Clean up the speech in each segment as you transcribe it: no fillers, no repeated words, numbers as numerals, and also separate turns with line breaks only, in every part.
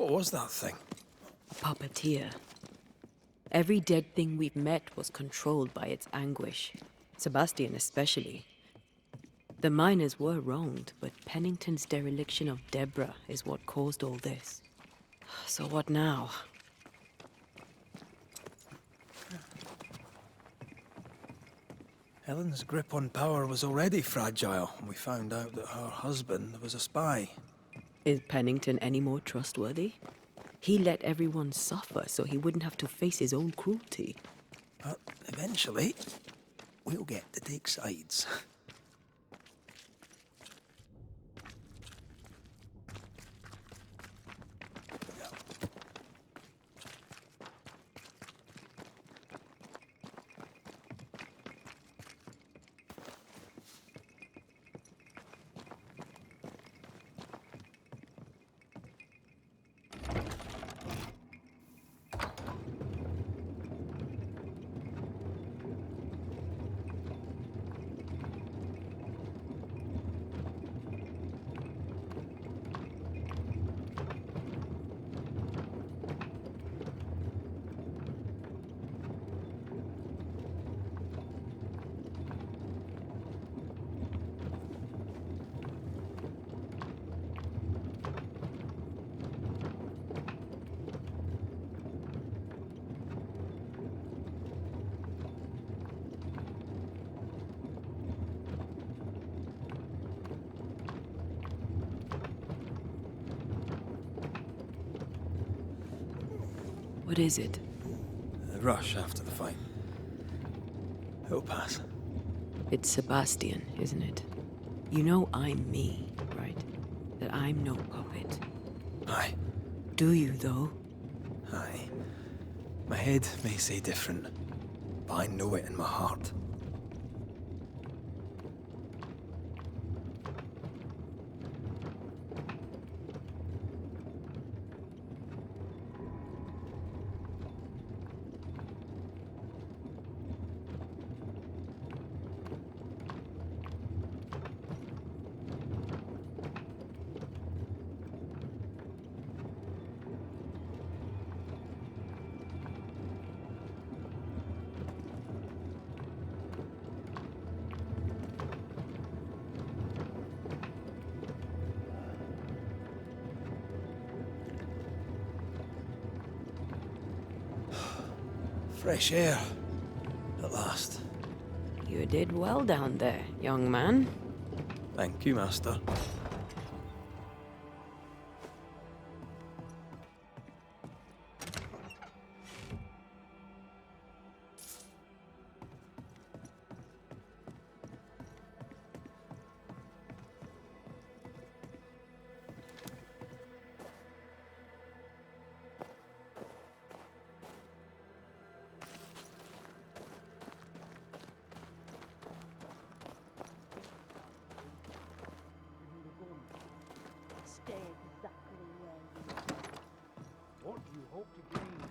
What was that thing?
A puppeteer. Every dead thing we've met was controlled by its anguish. Sebastian especially. The miners were wronged, but Pennington's dereliction of Deborah is what caused all this. So what now?
Helen's grip on power was already fragile when we found out that her husband was a spy.
Is Pennington any more trustworthy? He let everyone suffer so he wouldn't have to face his own cruelty.
But eventually, we'll get to take sides.
What is it?
The rush after the fight. It'll pass.
It's Sebastian, isn't it? You know I'm me, right? That I'm no puppet.
Aye.
Do you, though?
Aye. My head may say different, but I know it in my heart. Fresh air. At last.
You did well down there, young man.
Thank you, Master.
Stay exactly where you are.
What do you hope to gain?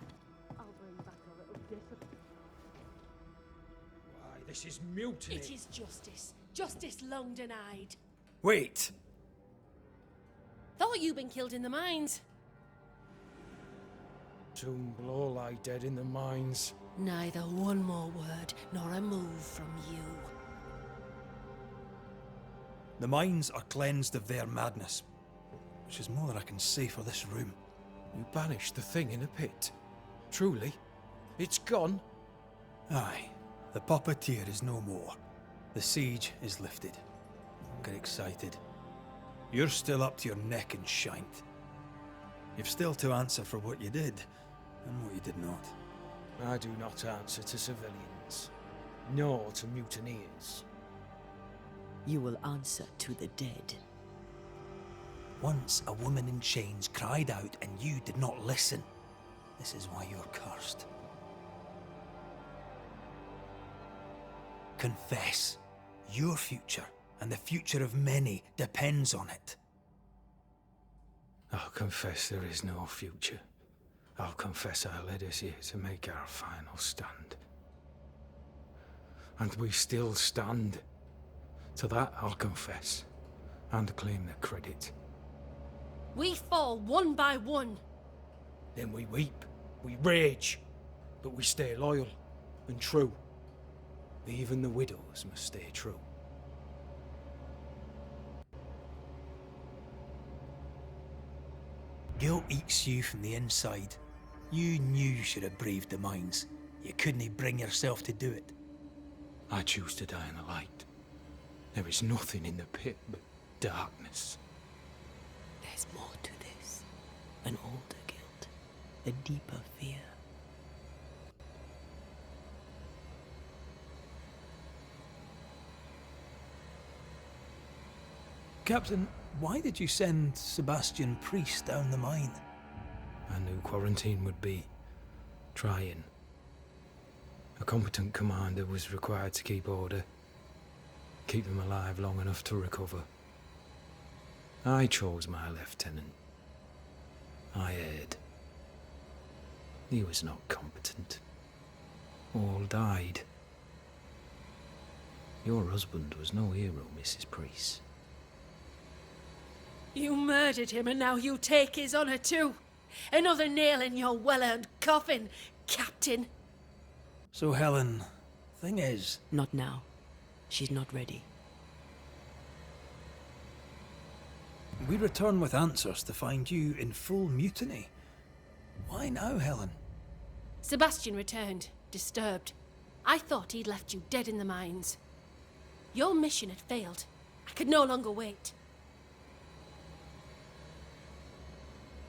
I'll bring back a little discipline.
Why, this is mutiny.
It is justice. Justice long denied.
Wait!
Thought you'd been killed in the mines.
Soon will all lie dead in the mines.
Neither one more word nor a move from you.
The mines are cleansed of their madness, which is more than I can say for this room.
You banished the thing in a pit. Truly? It's gone?
Aye. The puppeteer is no more. The siege is lifted. Don't get excited. You're still up to your neck in shite. You've still to answer for what you did, and what you did not.
I do not answer to civilians, nor to mutineers.
You will answer to the dead.
Once a woman in chains cried out and you did not listen. This is why you're cursed. Confess. Your future and the future of many depends on it.
I'll confess there is no future. I'll confess I led us here to make our final stand. And we still stand. To that I'll confess, and claim the credit.
We fall one by one.
Then we weep, we rage, but we stay loyal and true. Even the widows must stay true.
Guilt eats you from the inside. You knew you should have braved the mines. You couldn't bring yourself to do it.
I choose to die in the light. There is nothing in the pit but darkness.
There's more to this. An older guilt. A deeper fear.
Captain, why did you send Sebastian Priest down the mine?
I knew quarantine would be trying. A competent commander was required to keep order, keep him alive long enough to recover. I chose my lieutenant. I erred. He was not competent. All died. Your husband was no hero, Mrs. Priest.
You murdered him and now you take his honour too. Another nail in your well-earned coffin, Captain.
So, Helen, thing is...
Not now. She's not ready.
We return with answers to find you in full mutiny. Why now, Helen?
Sebastian returned, disturbed. I thought he'd left you dead in the mines. Your mission had failed. I could no longer wait.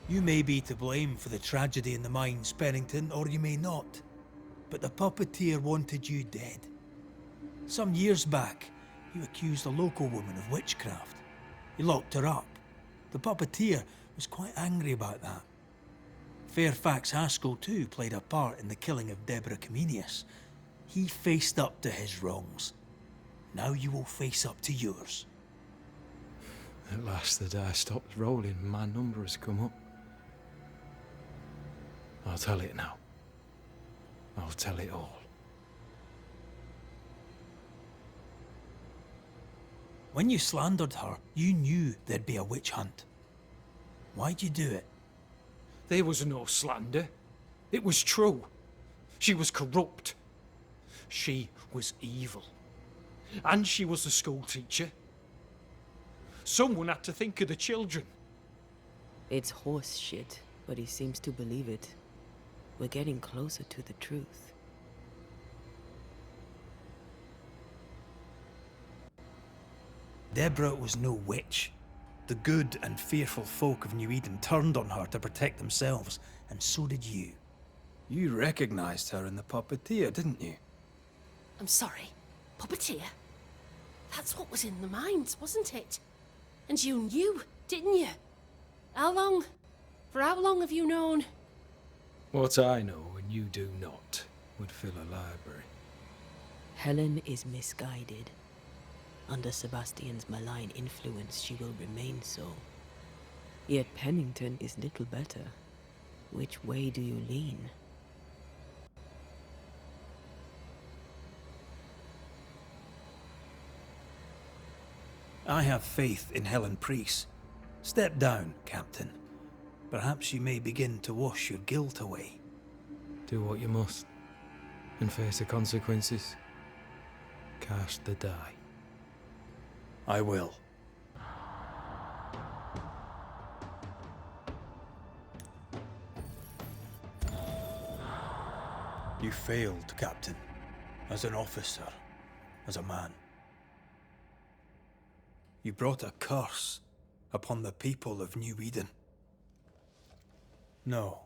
You may be to blame for the tragedy in the mines, Pennington, or you may not. But the puppeteer wanted you dead. Some years back, you accused a local woman of witchcraft. You locked her up. The puppeteer was quite angry about that. Fairfax Haskell too played a part in the killing of Deborah Comenius. He faced up to his wrongs. Now you will face up to yours.
At last the die stops rolling and my number has come up. I'll tell it now. I'll tell it all.
When you slandered her, you knew there'd be a witch hunt. Why'd you do it?
There was no slander. It was true. She was corrupt. She was evil. And she was a school teacher. Someone had to think of the children.
It's horse shit, but he seems to believe it. We're getting closer to the truth.
Deborah was no witch. The good and fearful folk of New Eden turned on her to protect themselves, and so did you. You recognized her in the puppeteer, didn't you?
I'm sorry. Puppeteer? That's what was in the mines, wasn't it? And you knew, didn't you? How long? For how long have you known?
What I know and you do not would fill a library.
Helen is misguided. Under Sebastian's malign influence, she will remain so. Yet Pennington is little better. Which way do you lean?
I have faith in Helen Priest. Step down, Captain. Perhaps you may begin to wash your guilt away.
Do what you must, and face the consequences. Cast the die.
I will. You failed, Captain. As an officer, as a man. You brought a curse upon the people of New Eden. No.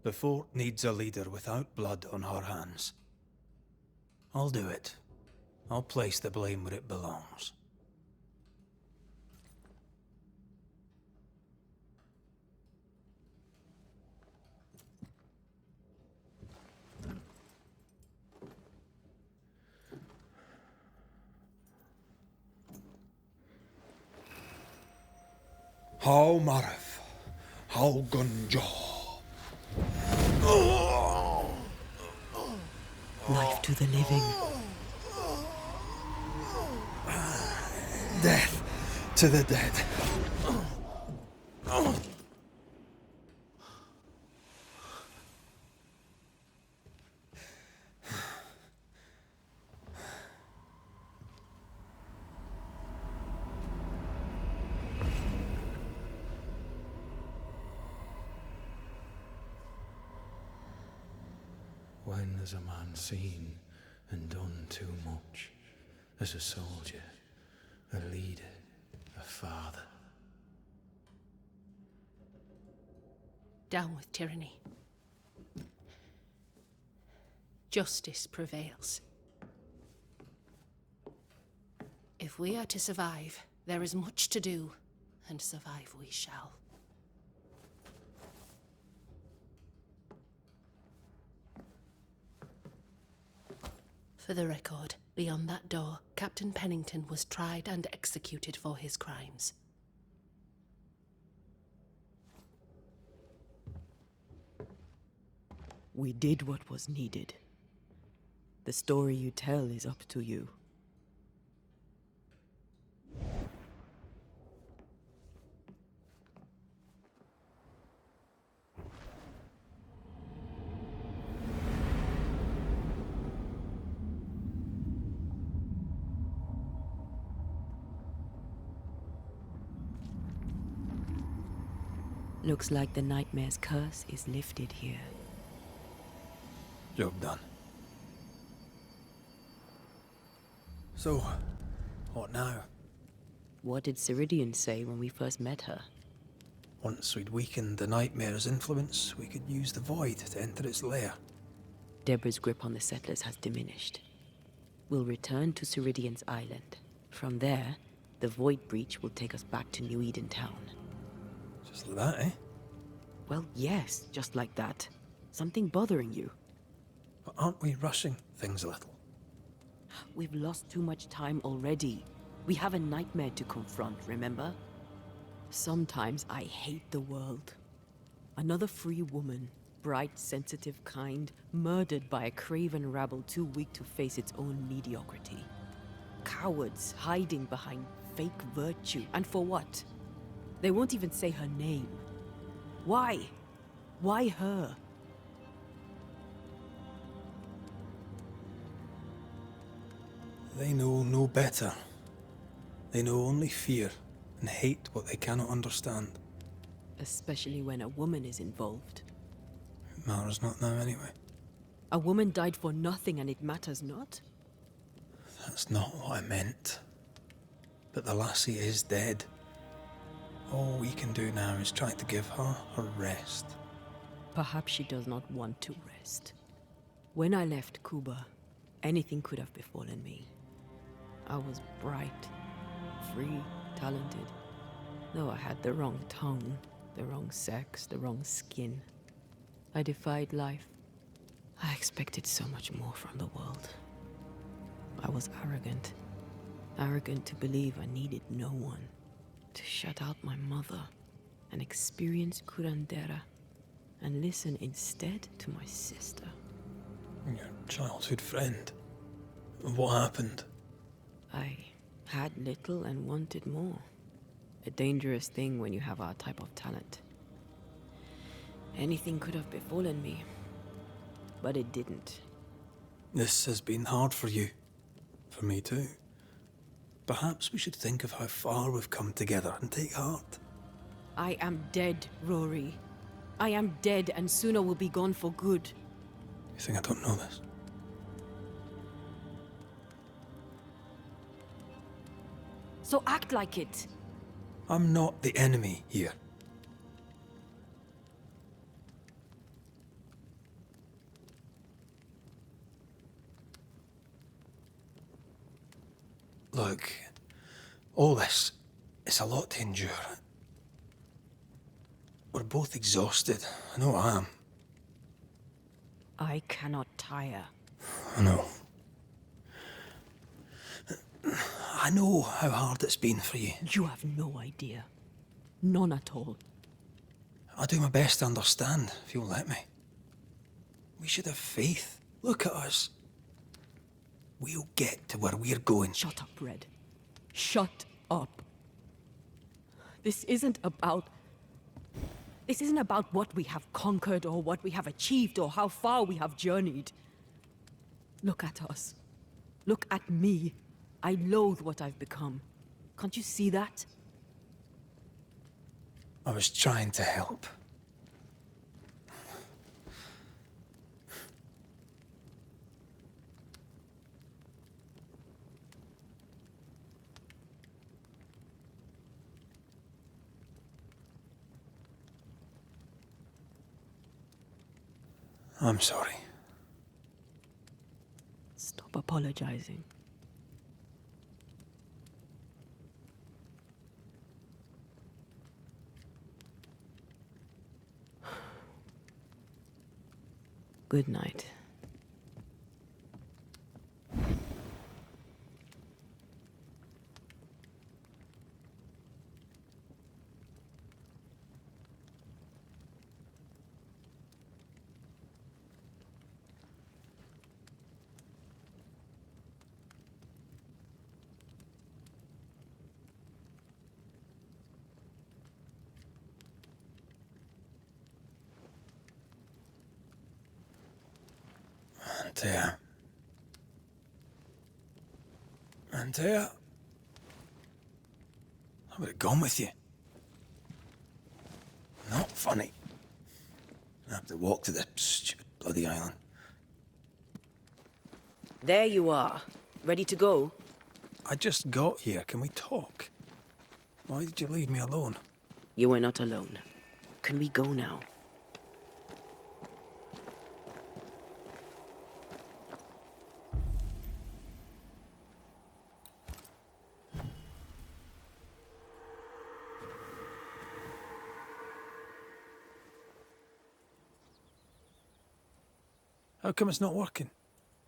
The fort needs a leader without blood on her hands. I'll do it. I'll place the blame where it belongs. How Marif, how Gunja.
Life to the living.
Death to the dead.
When has a man seen and done too much? As a soldier, a leader, a father.
Down with tyranny. Justice prevails. If we are to survive, there is much to do, and survive we shall. For the record, beyond that door, Captain Pennington was tried and executed for his crimes.
We did what was needed. The story you tell is up to you. Looks like the nightmare's curse is lifted here.
Job done. So, what now?
What did Ceridian say when we first met her?
Once we'd weakened the nightmare's influence, we could use the void to enter its lair.
Deborah's grip on the settlers has diminished. We'll return to Ceridian's island. From there, the void breach will take us back to New Eden Town.
Just like that, eh?
Well, yes, just like that. Something bothering you.
But aren't we rushing things a little?
We've lost too much time already. We have a nightmare to confront, remember? Sometimes I hate the world. Another free woman, bright, sensitive, kind, murdered by a craven rabble too weak to face its own mediocrity. Cowards hiding behind fake virtue. And for what? They won't even say her name. Why? Why her?
They know no better. They know only fear and hate what they cannot understand.
Especially when a woman is involved.
It matters not now anyway.
A woman died for nothing and it matters not?
That's not what I meant. But the lassie is dead. All we can do now is try to give her her rest.
Perhaps she does not want to rest. When I left Cuba, anything could have befallen me. I was bright, free, talented. Though I had the wrong tongue, the wrong sex, the wrong skin. I defied life. I expected so much more from the world. I was arrogant. Arrogant to believe I needed no one. To shut out my mother and experience curandera and listen instead to my sister.
Your childhood friend. What happened?
I had little and wanted more. A dangerous thing when you have our type of talent. Anything could have befallen me, but it didn't.
This has been hard for you. For me too. Perhaps we should think of how far we've come together and take heart.
I am dead, Rory. I am dead, and sooner will be gone for good.
You think I don't know this?
So act like it.
I'm not the enemy here. Look, all this, it's a lot to endure. We're both exhausted. I know I am.
I cannot tire.
I know. I know how hard it's been for you.
You have no idea. None at all.
I'll do my best to understand, if you'll let me. We should have faith. Look at us. We'll get to where we're going.
Shut up, Red. Shut up. This isn't about what we have conquered or what we have achieved or how far we have journeyed. Look at us. Look at me. I loathe what I've become. Can't you see that?
I was trying to help. I'm sorry.
Stop apologizing. Good night.
Antea. I would have gone with you. Not funny. I have to walk to the stupid bloody island.
There you are. Ready to go?
I just got here. Can we talk? Why did you leave me alone?
You are not alone. Can we go now?
How come it's not working?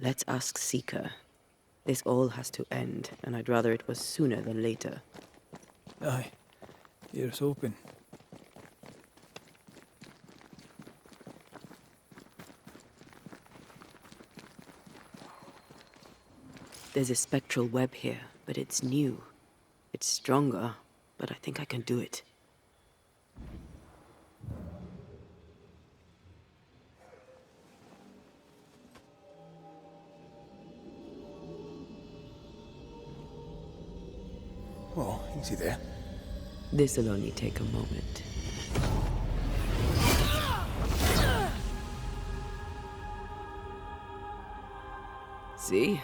Let's ask Seeker. This all has to end, and I'd rather it was sooner than later.
Aye. Here's hoping.
There's a spectral web here, but it's new. It's stronger, but I think I can do it.
Oh, easy there.
This'll only take a moment. See?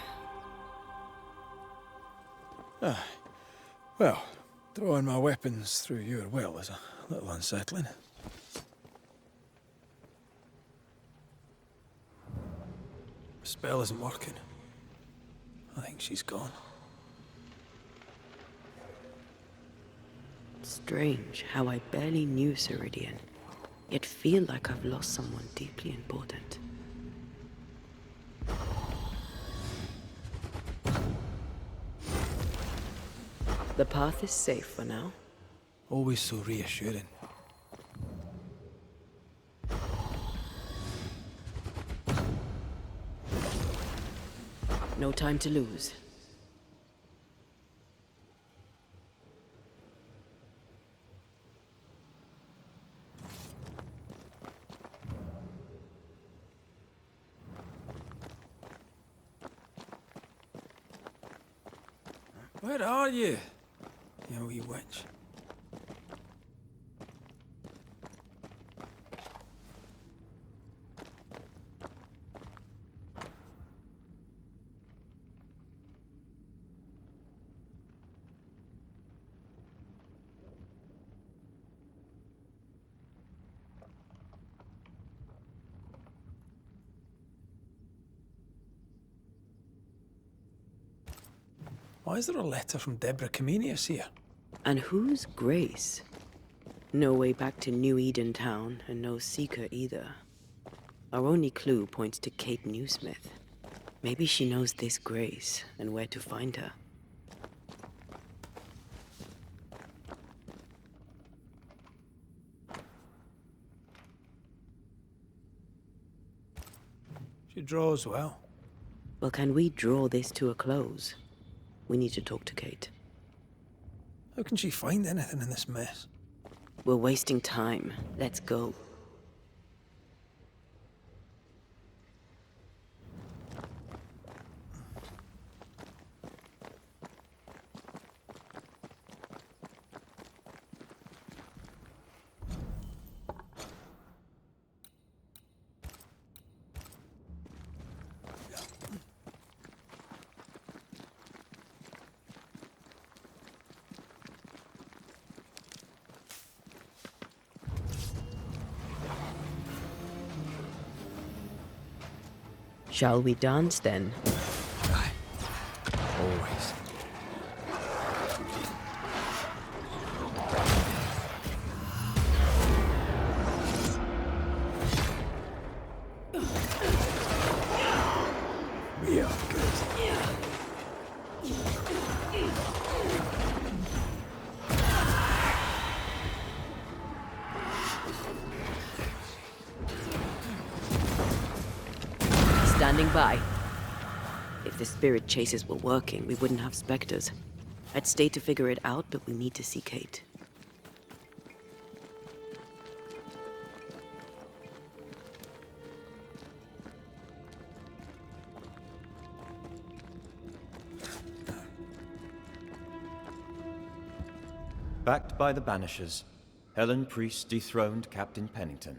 Well, throwing my weapons through your will is a little unsettling. The spell isn't working. I think she's gone.
Strange how I barely knew Ceridian, yet feel like I've lost someone deeply important. The path is safe for now.
Always so reassuring.
No time to lose.
Where are you, you wee witch? Why is there a letter from Deborah Comenius here?
And who's Grace? No way back to New Eden Town, and no Seeker either. Our only clue points to Kate Newsmith. Maybe she knows this Grace, and where to find her.
She draws well.
Well, can we draw this to a close? We need to talk to Kate.
How can she find anything in this mess?
We're wasting time. Let's go. Shall we dance then?
Aye. Always. We are good.
Standing by. If the spirit chases were working, we wouldn't have specters. I'd stay to figure it out, but we need to see Kate.
Backed by the Banishers, Helen Priest dethroned Captain Pennington.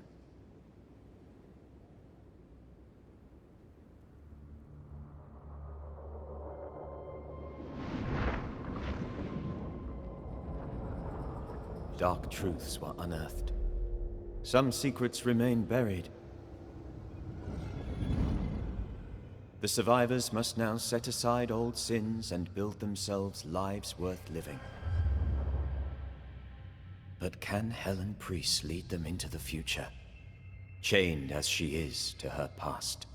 Dark truths were unearthed. Some secrets remain buried. The survivors must now set aside old sins and build themselves lives worth living. But can Helen Priest lead them into the future, chained as she is to her past?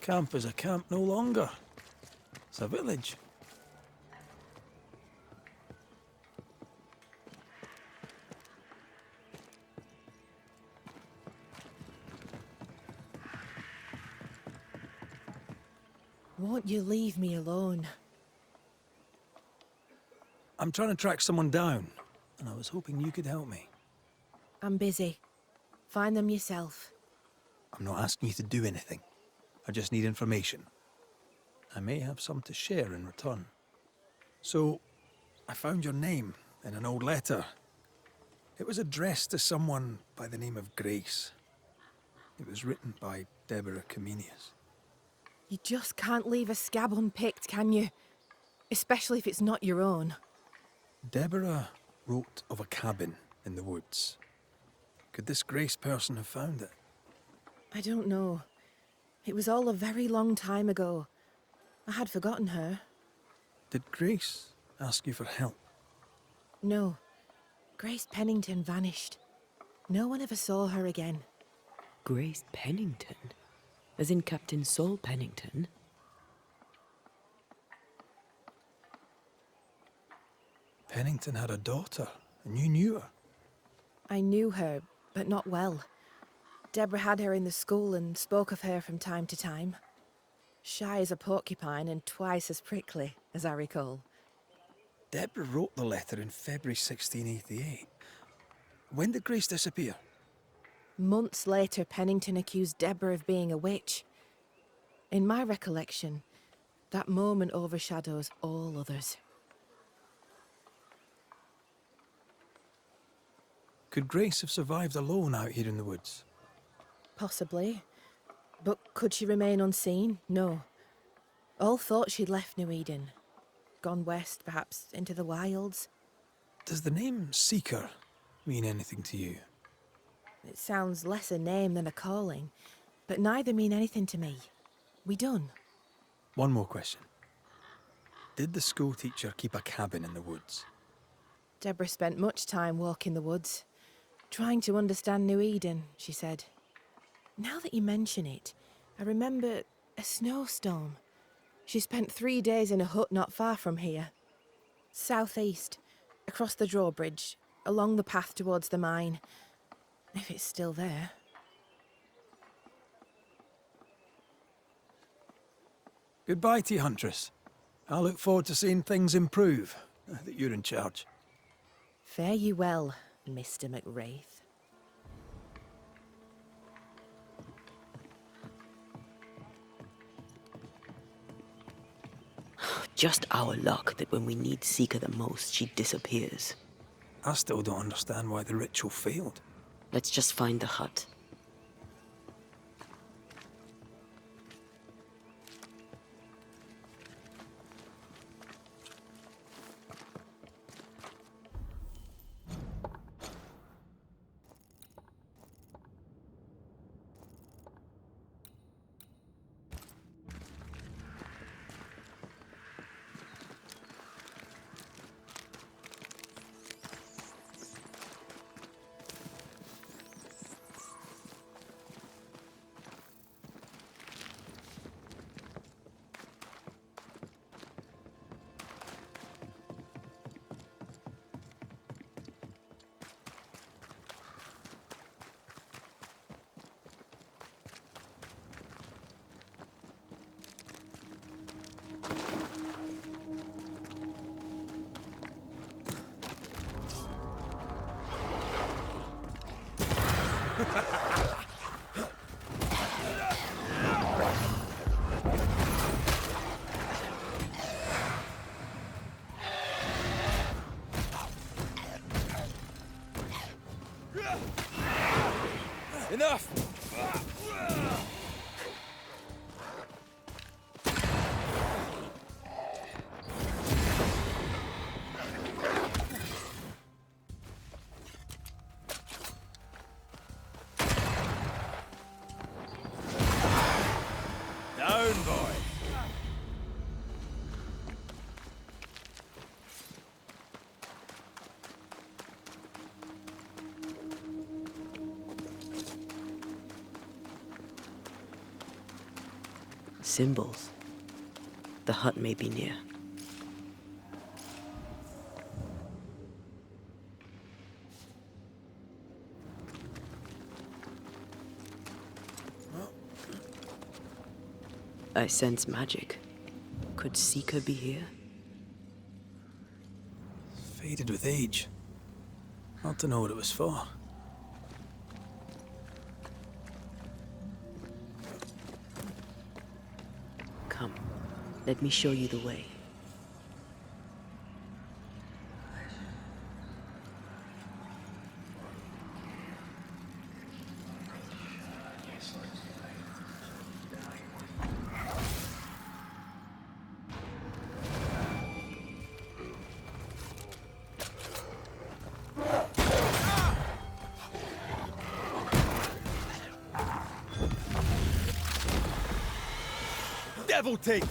Camp is a camp no longer. It's a village.
Won't you leave me alone?
I'm trying to track someone down, and I was hoping you could help me.
I'm busy. Find them yourself.
I'm not asking you to do anything. I just need information. I may have some to share in return. So, I found your name in an old letter. It was addressed to someone by the name of Grace. It was written by Deborah Comenius.
You just can't leave a scab unpicked, can you? Especially if it's not your own.
Deborah wrote of a cabin in the woods. Could this Grace person have found it?
I don't know. It was all a very long time ago. I had forgotten her.
Did Grace ask you for help?
No. Grace Pennington vanished. No one ever saw her again.
Grace Pennington? As in Captain Saul Pennington?
Pennington had a daughter, and you knew her.
I knew her, but not well. Deborah had her in the school and spoke of her from time to time. Shy as a porcupine and twice as prickly, as I recall.
Deborah wrote the letter in February 1688. When did Grace disappear?
Months later, Pennington accused Deborah of being a witch. In my recollection, that moment overshadows all others.
Could Grace have survived alone out here in the woods?
Possibly. But could she remain unseen? No. All thought she'd left New Eden. Gone west, perhaps, into the wilds.
Does the name Seeker mean anything to you?
It sounds less a name than a calling, but neither mean anything to me. We done.
One more question. Did the schoolteacher keep a cabin in the woods?
Deborah spent much time walking the woods, trying to understand New Eden, she said. Now that you mention it, I remember a snowstorm. She spent 3 days in a hut not far from here. Southeast, across the drawbridge, along the path towards the mine. If it's still there.
Goodbye to you, Huntress. I look forward to seeing things improve, now that you're in charge.
Fare you well, Mr. McWraith.
Just our luck that when we need Seeker the most, she disappears.
I still don't understand why the ritual failed.
Let's just find the hut.
Enough! Down, boy!
Symbols. The hut may be near. I sense magic. Could Seeker be here?
Faded with age. Not to know what it was for.
Come, let me show you the way.
Devil take it!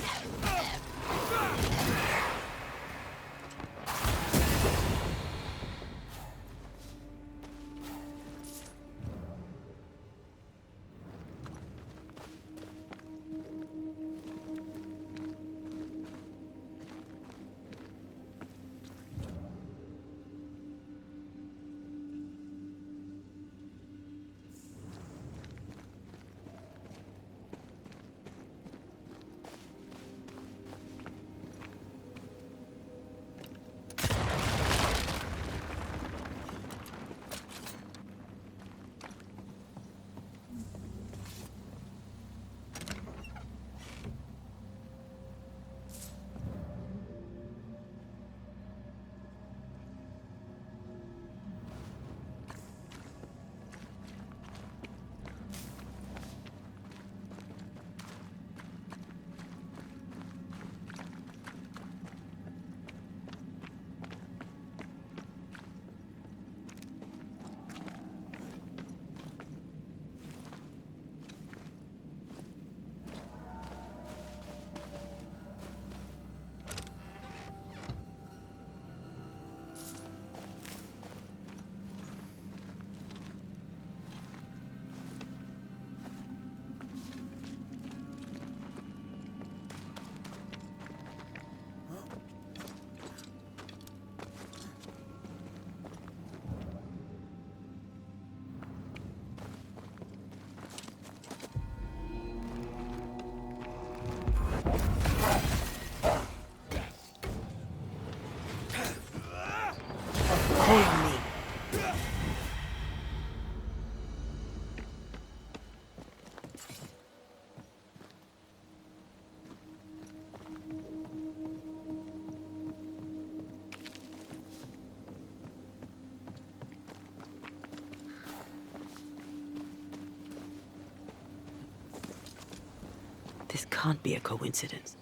This can't be a coincidence.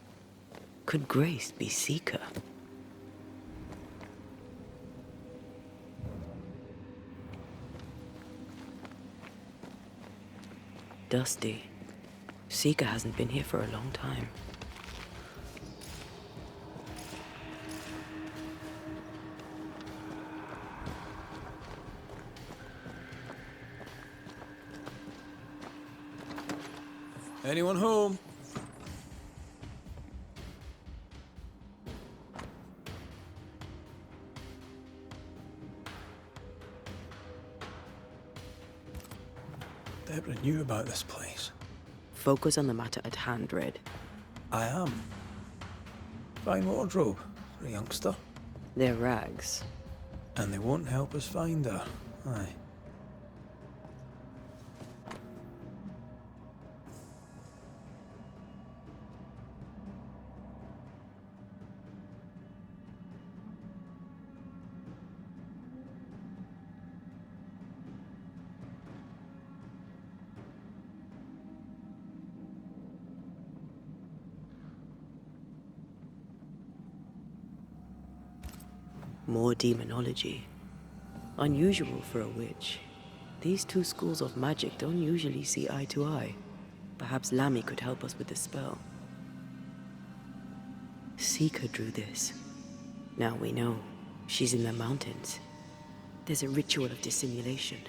Could Grace be Seeker? Dusty. Seeker hasn't been here for a long time.
Anyone home? Deborah knew about this place.
Focus on the matter at hand, Red.
I am. Fine wardrobe for a youngster.
They're rags.
And they won't help us find her. Aye.
More demonology. Unusual for a witch. These two schools of magic don't usually see eye to eye. Perhaps Lammy could help us with the spell. Seeker drew this. Now we know. She's in the mountains. There's a ritual of dissimulation,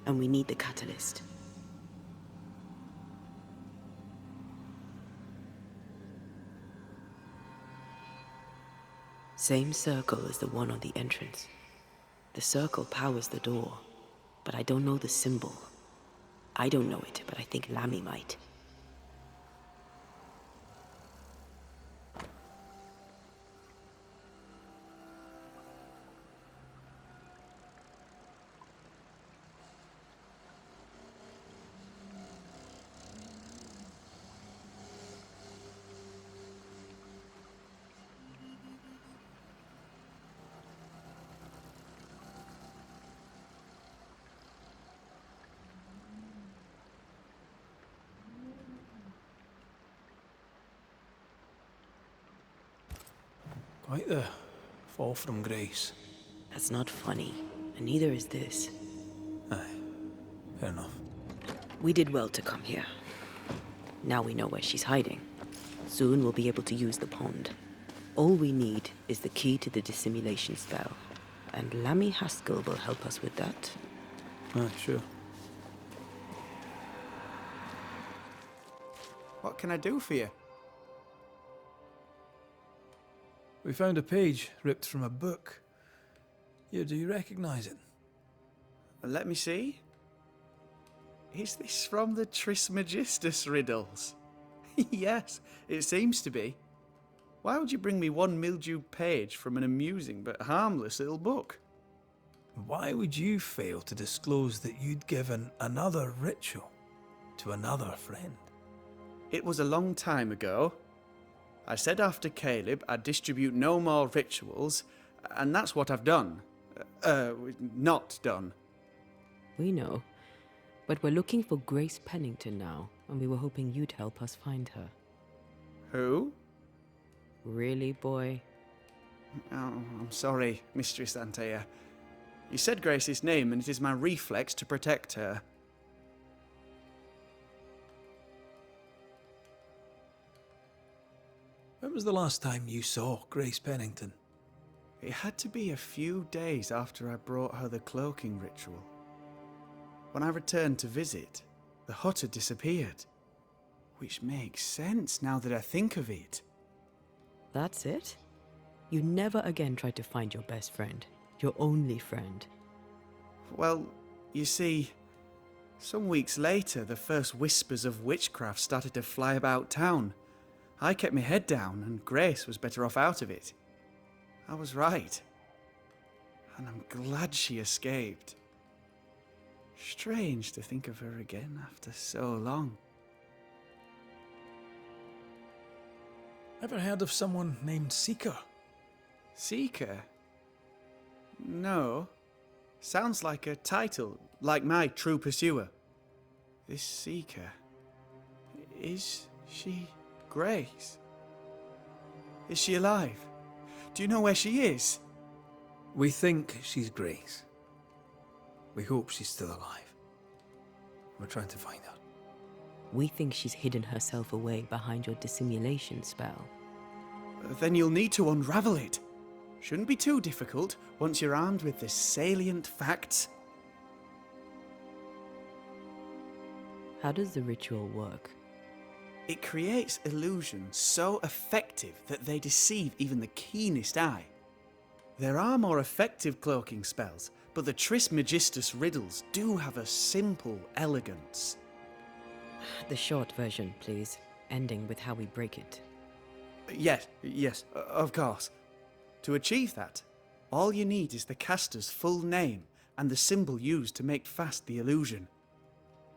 and we need the catalyst. Same circle as the one on the entrance. The circle powers the door, but I don't know the symbol. I don't know it, but I think Lammy might.
Quite the fall from grace.
That's not funny, and neither is this.
Aye, fair enough.
We did well to come here. Now we know where she's hiding. Soon we'll be able to use the pond. All we need is the key to the dissimulation spell, and Lammy Haskell will help us with that.
Aye, sure.
What can I do for you?
We found a page ripped from a book. Here, do you recognize it?
Let me see. Is this from the Trismegistus riddles? Yes, it seems to be. Why would you bring me one mildewed page from an amusing but harmless little book?
Why would you fail to disclose that you'd given another ritual to another friend?
It was a long time ago. I said after Caleb I'd distribute no more rituals, and that's what I've done. Not done.
We know. But we're looking for Grace Pennington now, and we were hoping you'd help us find her.
Who?
Really, boy?
Oh, I'm sorry, Mistress Antea. You said Grace's name, and it is my reflex to protect her.
When was the last time you saw Grace Pennington?
It had to be a few days after I brought her the cloaking ritual. When I returned to visit, the hut had disappeared. Which makes sense now that I think of it.
That's it? You never again tried to find your best friend, your only friend.
Well, you see, some weeks later, the first whispers of witchcraft started to fly about town. I kept my head down, and Grace was better off out of it. I was right. And I'm glad she escaped. Strange to think of her again after so long.
Ever heard of someone named Seeker?
Seeker? No. Sounds like a title, like my True Pursuer. This Seeker... Is Grace? Is she alive? Do you know where she is?
We think she's Grace. We hope she's still alive. We're trying to find her.
We think she's hidden herself away behind your dissimulation spell.
Then you'll need to unravel it. Shouldn't be too difficult once you're armed with the salient facts.
How does the ritual work?
It creates illusions so effective that they deceive even the keenest eye. There are more effective cloaking spells, but the Trismegistus riddles do have a simple elegance.
The short version, please, ending with how we break it.
Yes, of course. To achieve that, all you need is the caster's full name and the symbol used to make fast the illusion.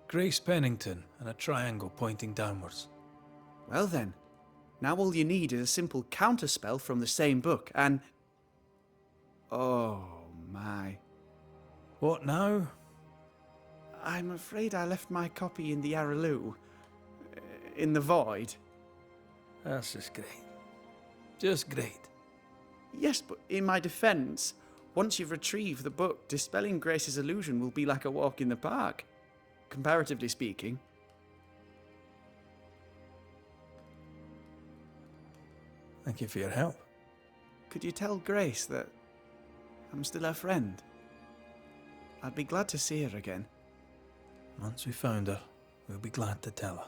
Grace Pennington and a triangle pointing downwards.
Well then, now all you need is a simple counterspell from the same book and... Oh my.
What now?
I'm afraid I left my copy in the Araloo. In the void.
That's just great. Just great.
Yes, but in my defence, once you've retrieved the book, dispelling Grace's illusion will be like a walk in the park. Comparatively speaking.
Thank you for your help.
Could you tell Grace that I'm still her friend? I'd be glad to see her again.
Once we found her, we'll be glad to tell her.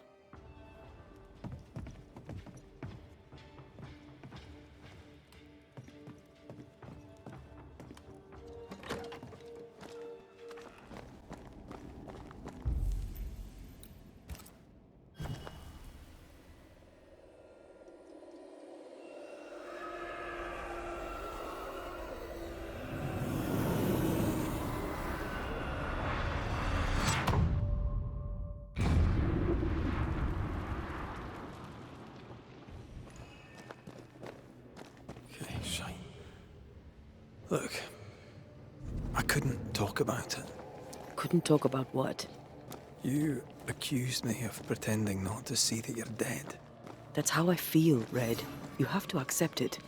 Look, I couldn't talk about it.
Couldn't talk about what?
You accused me of pretending not to see that you're dead.
That's how I feel, Red. You have to accept it.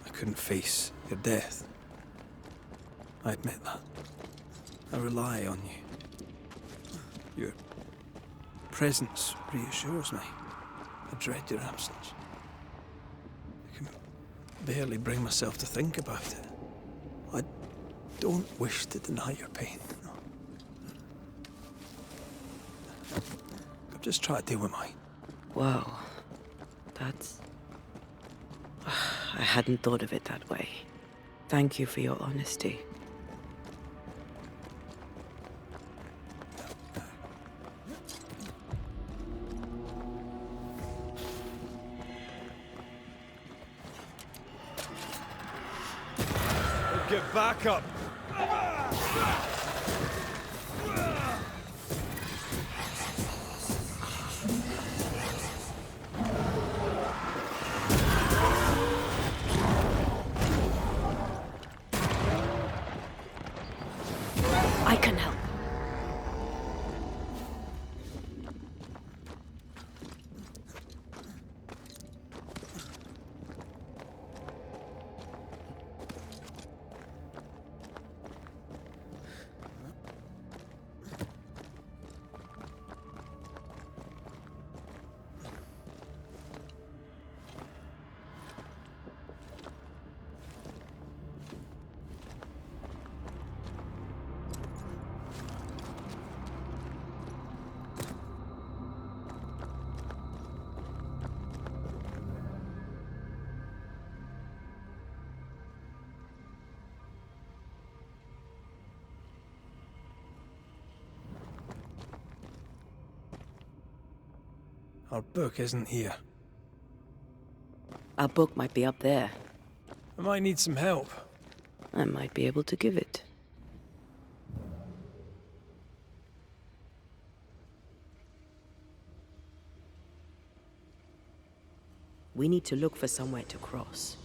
I couldn't face your death. I admit that. I rely on you. Your presence reassures me. I dread your absence. I can barely bring myself to think about it. I don't wish to deny your pain. No. I've just tried to deal with mine.
Wow. That's... I hadn't thought of it that way. Thank you for your honesty.
Get back up!
I can help.
Our book isn't here.
Our book might be up there.
I might need some help.
I might be able to give it. We need to look for somewhere to cross.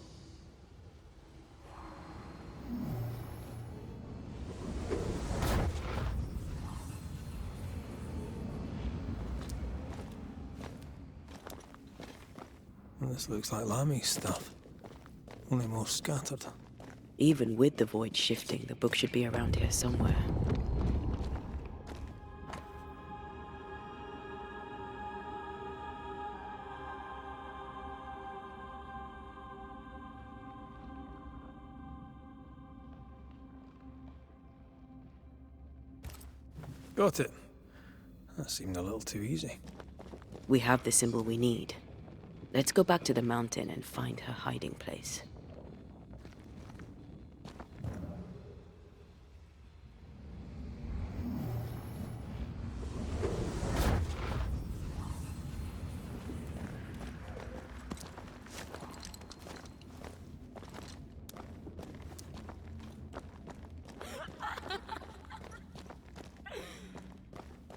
This looks like Lami's stuff. Only more scattered.
Even with the void shifting, the book should be around here somewhere.
Got it. That seemed a little too easy.
We have the symbol we need. Let's go back to the mountain and find her hiding place.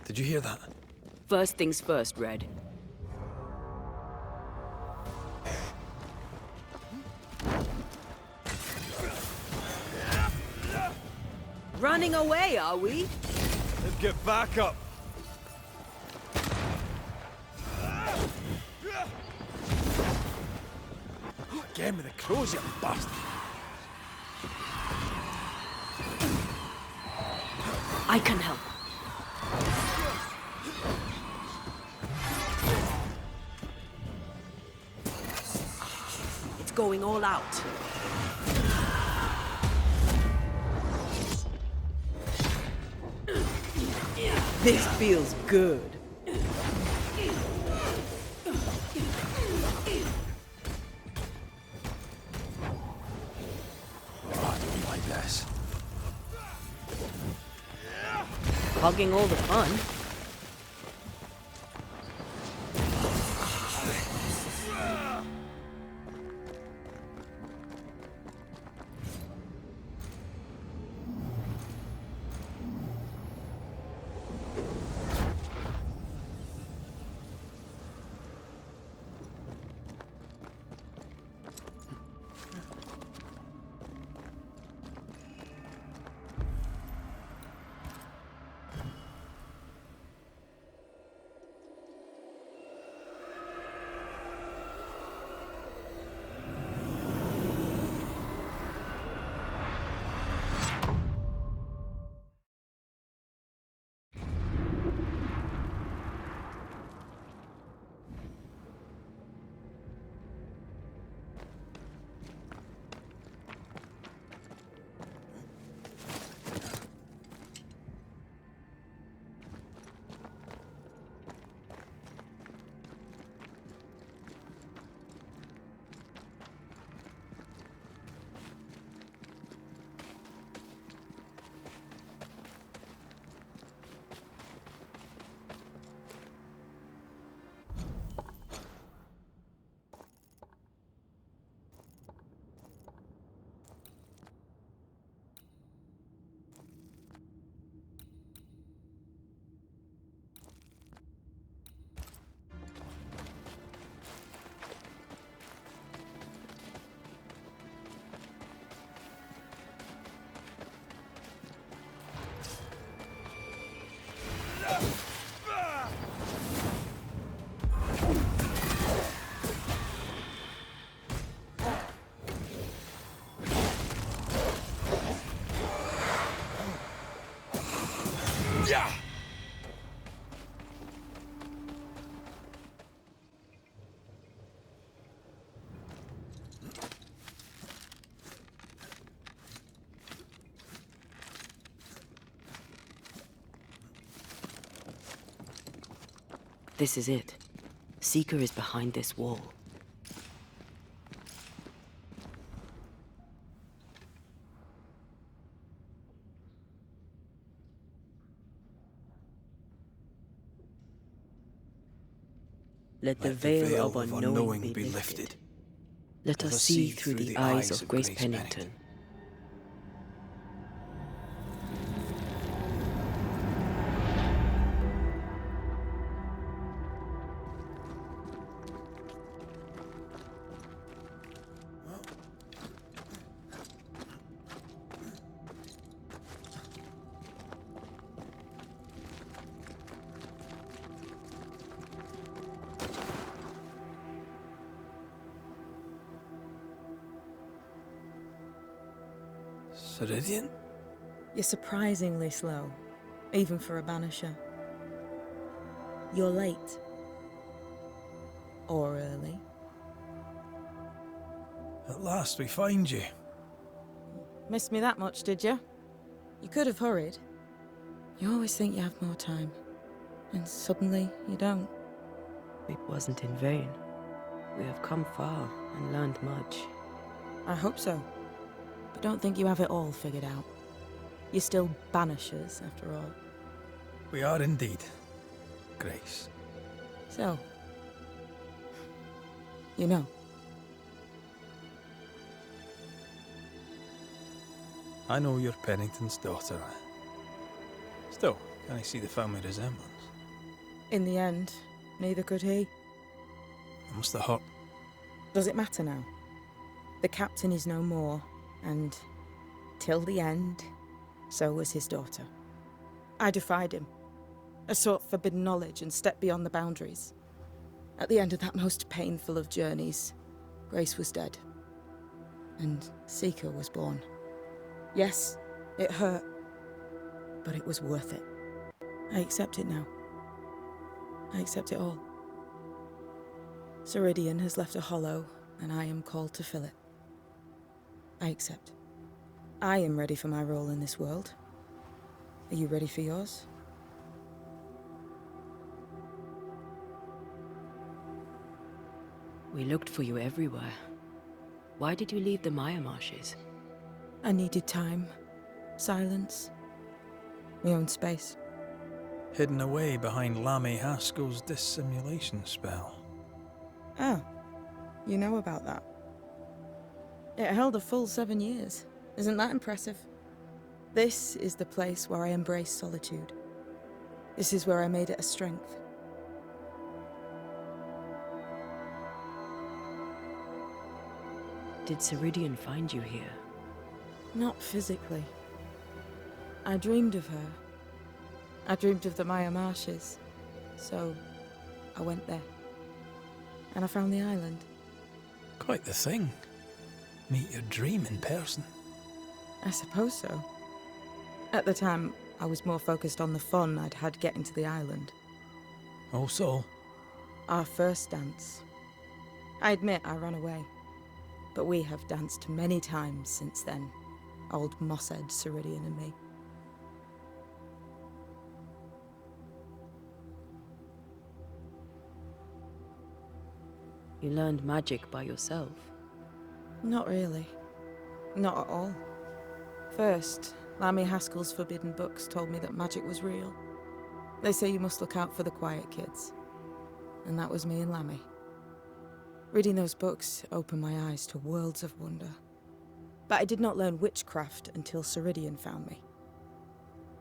Did you hear that?
First things first, Red. Running away, are we?
Let's get back up. Again with the crows, you bastard.
I can help. It's going all out. This feels good.
I don't like this.
Hogging all the fun. This is it. Seeker is behind this wall. Let the veil of unknowing be lifted. Let us see through the eyes of Grace Pennington.
Ceridian?
You're surprisingly slow, even for a Banisher. You're late. Or early.
At last we find you.
Missed me that much, did you? You could have hurried. You always think you have more time, and suddenly you don't.
It wasn't in vain. We have come far and learned much.
I hope so. But don't think you have it all figured out. You're still Banishers, after all.
We are indeed, Grace.
So, you know.
I know you're Pennington's daughter. Still, can I see the family resemblance?
In the end, neither could he.
It must have hurt.
Does it matter now? The captain is no more, and till the end, so was his daughter. I defied him. I sought forbidden knowledge and stepped beyond the boundaries. At the end of that most painful of journeys, Grace was dead. And Seeker was born. Yes, it hurt, but it was worth it. I accept it now. I accept it all. Ceridian has left a hollow, and I am called to fill it. I accept. I am ready for my role in this world. Are you ready for yours?
We looked for you everywhere. Why did you leave the Maya marshes?
I needed time, silence, my own space.
Hidden away behind Lammy Haskell's dissimulation spell.
Oh, you know about that. It held a full 7 years. Isn't that impressive? This is the place where I embrace solitude. This is where I made it a strength.
Did Ceridian find you here?
Not physically. I dreamed of her. I dreamed of the Maya marshes. So, I went there. And I found the island.
Quite the thing. Meet your dream in person.
I suppose so. At the time, I was more focused on the fun I'd had getting to the island.
Also,
Our first dance. I admit I ran away. But we have danced many times since then. Old Mosshead, Ceridian and me.
You learned magic by yourself.
Not really. Not at all. First, Lammy Haskell's forbidden books told me that magic was real. They say you must look out for the quiet kids. And that was me and Lammy. Reading those books opened my eyes to worlds of wonder. But I did not learn witchcraft until Ceridian found me.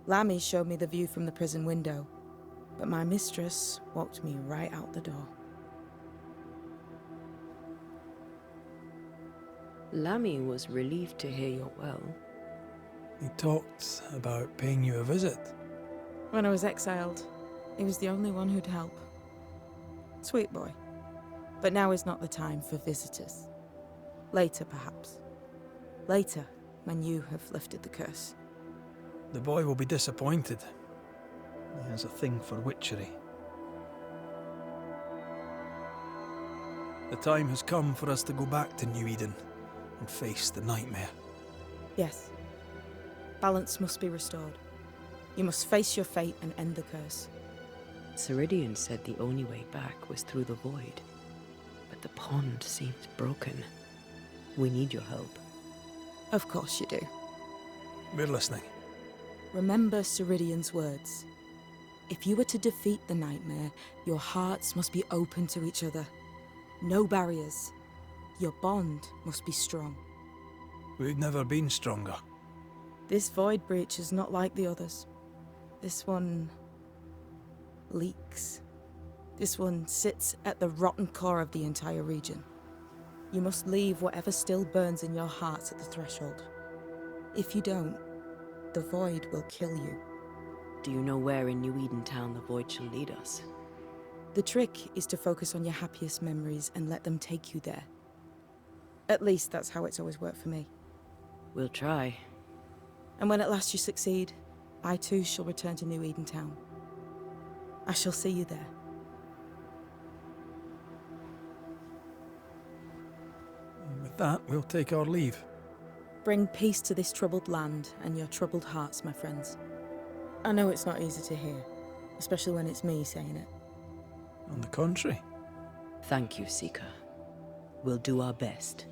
Lammy showed me the view from the prison window, but my mistress walked me right out the door.
Lammy was relieved to hear you're well.
he talked about paying you a visit.
When I was exiled, he was the only one who'd help. Sweet boy. But now is not the time for visitors. Later, perhaps. Later, when you have lifted the curse.
The boy will be disappointed. He has a thing for witchery. The time has come for us to go back to New Eden and face the nightmare.
Yes. Balance must be restored. You must face your fate and end the curse.
Ceridian said the only way back was through the void. But the pond seems broken. We need your help.
Of course you do.
We're listening.
Remember Ceridian's words. If you are to defeat the nightmare, your hearts must be open to each other. No barriers. Your bond must be strong.
We've never been stronger.
This void breach is not like the others. This one leaks. This one sits at the rotten core of the entire region. You must leave whatever still burns in your hearts at the threshold. If you don't, the void will kill you.
Do you know where in New Eden Town the void shall lead us?
The trick is to focus on your happiest memories and let them take you there. At least that's how it's always worked for me.
We'll try.
And when at last you succeed, I too shall return to New Eden Town. I shall see you there.
And with that, we'll take our leave.
Bring peace to this troubled land and your troubled hearts, my friends. I know it's not easy to hear, especially when it's me saying it.
On the contrary.
Thank you, Seeker. We'll do our best.